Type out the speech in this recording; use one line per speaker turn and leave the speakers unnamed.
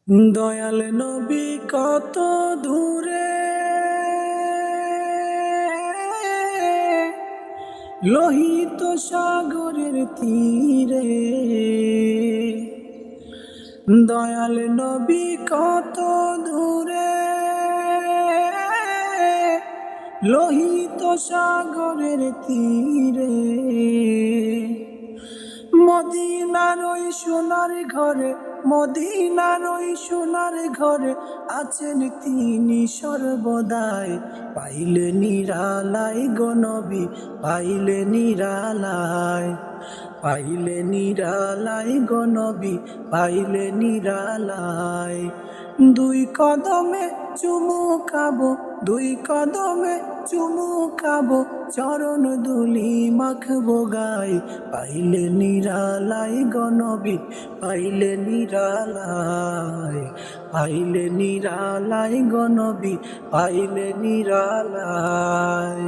দয়াল নবী কত দূরে, লোহিত সাগরের তীরে। দয়াল নবী কত দূরে, লোহিত সাগরের তীরে। মদিনার ওই সোনার ঘরে, মদিনার ওই সোনার ঘরে আছেন তিনি সর্বদাই। পাইলে নিরালাই গো নবী, পাইলে নিরালাই, পাইলে নিরালাই গো নবী, পাইলে নিরালাই। দুই কদমে চুমু খাবো, দুই কদমে চুমু খাবো, চরণ ধুলি মাখবো গায়। পাইলে নিরালাই গো নবী, পাইলে নিরালাই, পাইলে নিরালাই গো নবী, পাইলে নিরালাই।